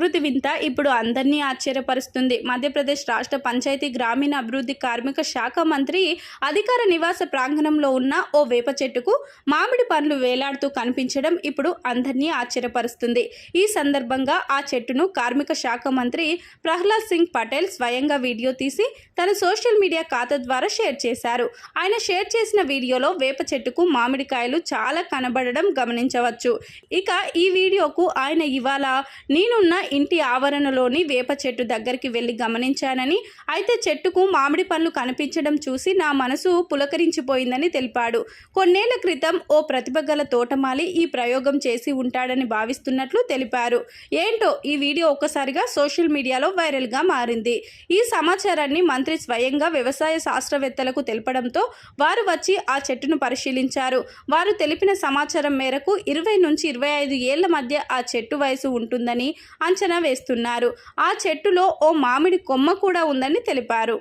ప్రకృతి వింత ఇప్పుడు అందరినీ ఆశ్చర్యపరుస్తుంది. మధ్యప్రదేశ్ రాష్ట్ర పంచాయతీ గ్రామీణ అభివృద్ధి కార్మిక శాఖ మంత్రి అధికార నివాస ప్రాంగణంలో ఉన్న ఓ వేప చెట్టుకు మామిడి పండ్లు వేలాడుతూ కనిపించడం ఇప్పుడు అందరినీ ఆశ్చర్యపరుస్తుంది. ఈ సందర్భంగా ఆ చెట్టును కార్మిక శాఖ మంత్రి ప్రహ్లాద్ సింగ్ పటేల్ స్వయంగా వీడియో తీసి తన సోషల్ మీడియా ఖాతా ద్వారా షేర్ చేశారు. ఆయన షేర్ చేసిన వీడియోలో వేప చెట్టుకు మామిడికాయలు చాలా కనబడడం గమనించవచ్చు. ఇక ఈ వీడియోకు ఆయన ఇవాళ నేనున్న ఇంటి ఆవరణలోని వేప చెట్టు దగ్గరికి వెళ్ళి గమనించానని, అయితే చెట్టుకు మామిడి పండ్లు కనిపించడం చూసి నా మనసు పులకరించిపోయిందని తెలిపాడు. కొన్నేళ్ల క్రితం ఓ ప్రతిభ గల తోటమాలి ఈ ప్రయోగం చేసి ఉంటాడని భావిస్తున్నట్లు తెలిపారు. ఏంటో ఈ వీడియో ఒక్కసారిగా సోషల్ మీడియాలో వైరల్గా మారింది. ఈ సమాచారాన్ని మంత్రి స్వయంగా వ్యవసాయ శాస్త్రవేత్తలకు తెలపడంతో వారు వచ్చి ఆ చెట్టును పరిశీలించారు. వారు తెలిపిన సమాచారం మేరకు 20 నుంచి 25 ఏళ్ల మధ్య ఆ చెట్టు వయసు ఉంటుందని అంచనా వేస్తున్నారు. ఆ చెట్టులో ఓ మామిడి కొమ్మ కూడా ఉందని తెలిపారు.